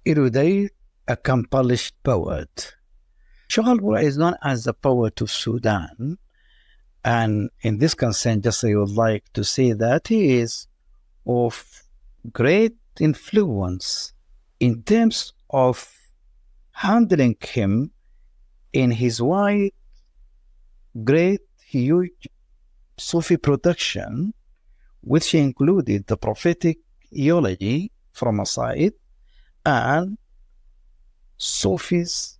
Erudite, accomplished poet. Sheikh al-Burai is known as the poet of Sudan, and in this concern, just I would like to say that he is of great influence in terms of handling him in his wide, great, huge Sufi production, which included the prophetic eulogy from a side and Sufis'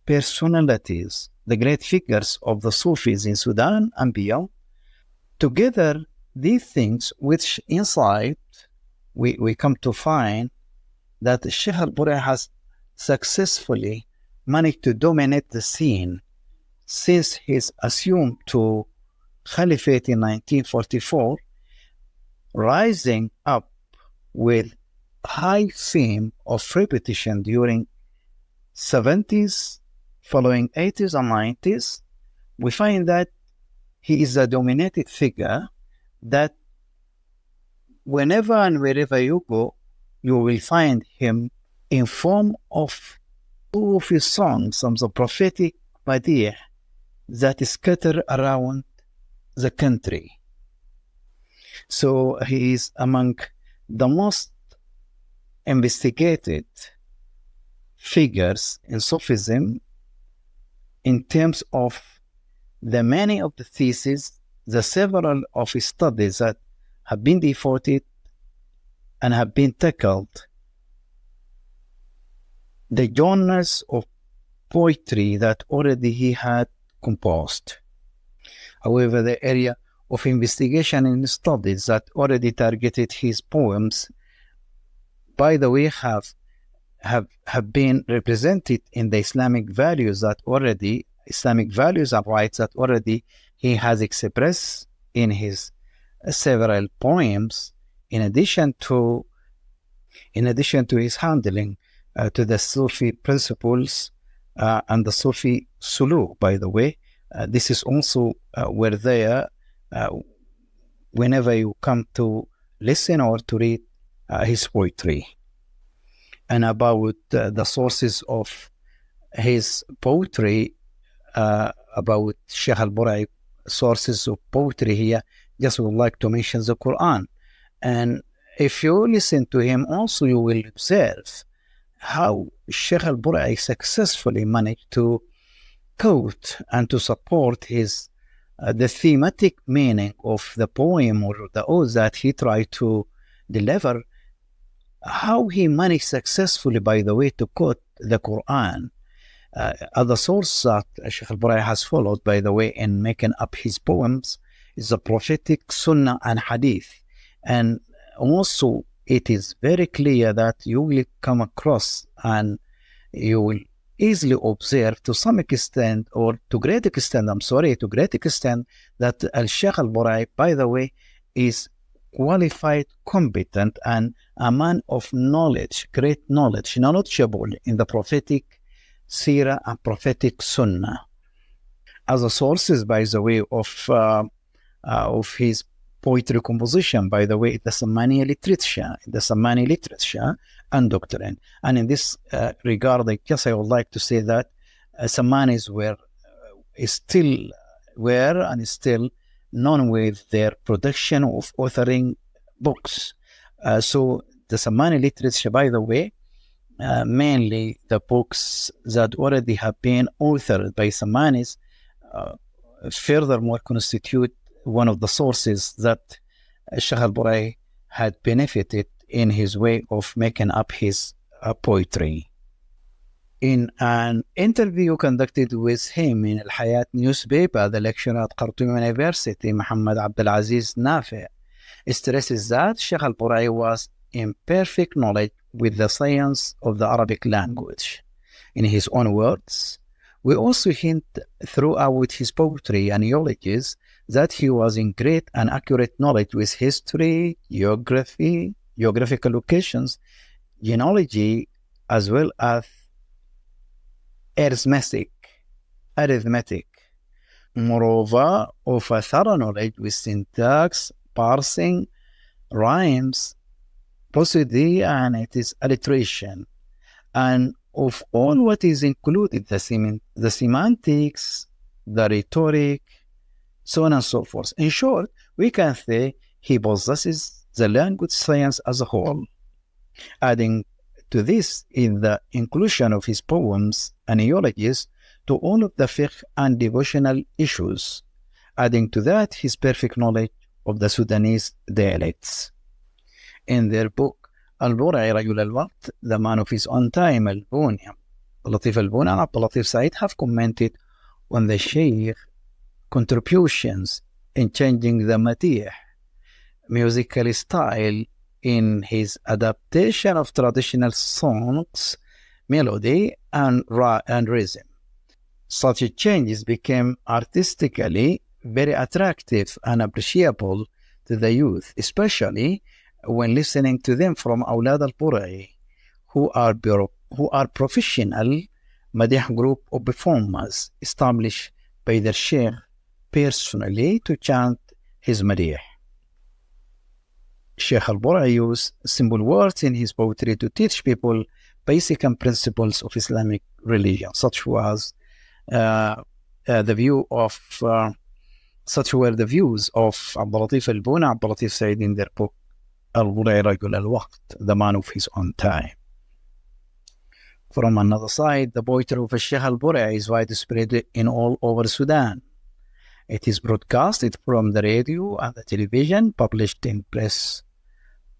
personalities, the great figures of the Sufis in Sudan and beyond. Together, these things which inside we come to find that Sheikh al-Burai has successfully managed to dominate the scene since his assumed to Caliphate in 1944, rising up with high fame of repetition during 70s, following 80s and 90s. We find that he is a dominated figure that whenever and wherever you go, you will find him in form of two of his songs, some of the prophetic madih that is scattered around the country. So he is among the most investigated figures in Sufism in terms of the many of the theses, the several of his studies that have been devoted and have been tackled, the genres of poetry that already he had composed. However, the area of investigation and studies that already targeted his poems, by the way, have been represented in the Islamic values and rights that already he has expressed in his several poems, in addition to his handling to the Sufi principles and the Sufi suluk, by the way. This is also were there whenever you come to listen or to read his poetry. And about the sources of his poetry, about Sheikh al-Burai, sources of poetry here, just would like to mention the Quran. And if you listen to him also, you will observe how Sheikh al-Burai successfully managed to quote and to support his the thematic meaning of the poem or the ode that he tried to deliver, how he managed successfully, by the way, to quote the Quran. Other source that Sheikh al-Burai has followed, by the way, in making up his poems is the prophetic Sunnah and Hadith. And also, it is very clear that you will come across and you will easily observe to some extent, or to great extent, that Sheikh al-Burai, by the way, is qualified, competent, and a man of knowledge, great knowledge, knowledgeable in the prophetic seerah and prophetic sunnah. Other sources, by the way, of his poetry composition, by the way, the Sammani literature and doctrine. And in this regard, I guess I would like to say that Sammanis is still known with their production of authoring books. So the Sammani literature, by the way, mainly the books that already have been authored by Sammanis, furthermore constitute one of the sources that Sheikh al-Burai had benefited in his way of making up his poetry. In an interview conducted with him in Al Hayat newspaper, the lecturer at Khartoum University, Muhammad Abdulaziz Nafi, stresses that Sheikh al-Burai was in perfect knowledge with the science of the Arabic language. In his own words, we also hint throughout his poetry and eulogies that he was in great and accurate knowledge with history, geography, geographical locations, genealogy, as well as arithmetic. Moreover, of a thorough knowledge with syntax, parsing, rhymes, prosody, and its alliteration, and of all what is included, the semantics, the rhetoric, so on and so forth. In short, we can say he possesses the language science as a whole. Adding to this is the inclusion of his poems and eulogies to all of the fiqh and devotional issues. Adding to that, his perfect knowledge of the Sudanese dialects. In their book, Al-Burai Rajul al-Waqt, the man of his own time, Al-Buni, Latif Al-Buni and Abdul Latif Said have commented on the Sheikh contributions in changing the Madih musical style in his adaptation of traditional songs, melody, and rhythm. Such changes became artistically very attractive and appreciable to the youth, especially when listening to them from Awlad al-Burai, who are professional Madih group of performers established by their Sheikh personally to chant his Madih. Sheikh al-Burai used simple words in his poetry to teach people basic principles of Islamic religion, such were the views of Abdul Latif Al-Buni and Abdul Latif Said in their book Al-Burai Rajul al-Waqt, the man of his own time. From another side, the poetry of Sheikh al-Burai is widespread in all over Sudan. It is broadcasted from the radio and the television, published in press,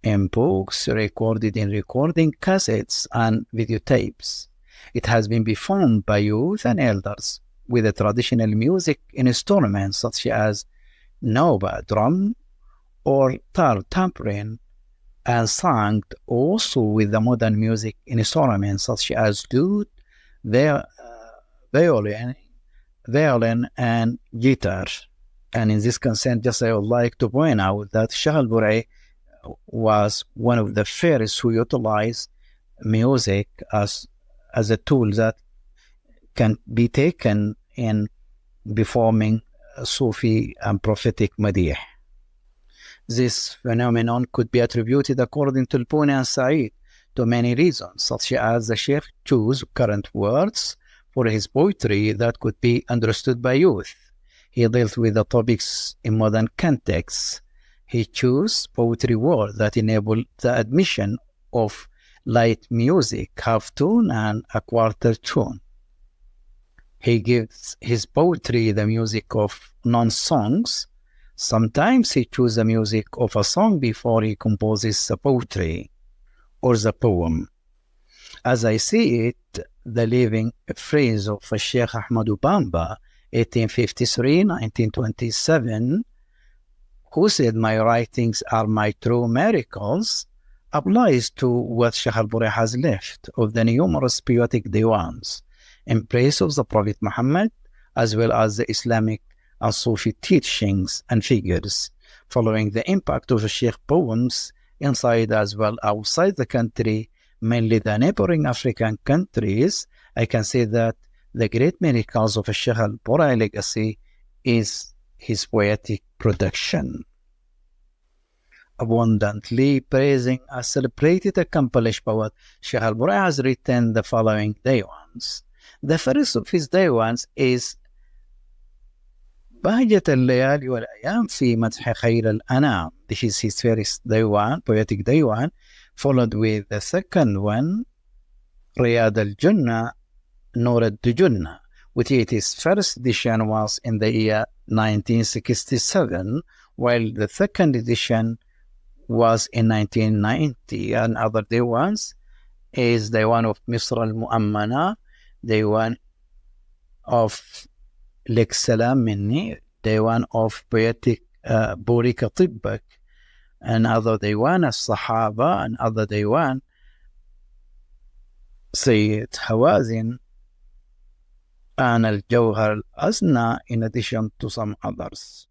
in books, recorded in recording cassettes and videotapes. It has been performed by youth and elders with the traditional music instruments such as Nauba drum or tar tambourine, and sung also with the modern music instruments such as lute, violin, and guitar. And in this concern, just I would like to point out that Sheikh al-Burai was one of the first who utilized music as a tool that can be taken in performing Sufi and prophetic madih. This phenomenon could be attributed, according to Al-Buni and Said, to many reasons, such as the Sheikh chose current words for his poetry that could be understood by youth. He dealt with the topics in modern contexts. He chose poetry words that enable the admission of light music, half tune and a quarter tune. He gives his poetry the music of non-songs. Sometimes he chooses the music of a song before he composes the poetry or the poem. As I see it, the living phrase of Sheikh Ahmadu Bamba, 1853-1927, who said, "My writings are my true miracles," applies to what Sheikh al-Burai has left of the numerous poetic diwans in praise of the Prophet Muhammad, as well as the Islamic and Sufi teachings and figures, following the impact of the Sheikh poems inside as well outside the country, mainly the neighboring African countries. I can say that the great miracles of Sheikh al-Burai legacy is his poetic production. Abundantly praising a celebrated accomplished poet, Sheikh al-Burai has written the following diwans. The first of his diwans is بهجة الليالي والأيام في مدح خير الأنام. This is his first diwan, poetic diwan, followed with the second one, رياض الجنة نور الدجنة, which its first edition was in the year 1967, while the second edition was in 1990. And other diwans is the one of Misr al-Mu'ammana, the one of لك سلام مني, the one of poetic بوريك طبك, another diwan الصحابة, another diwan سيد حوازن, and الجوهر الأزنى, in addition to some others.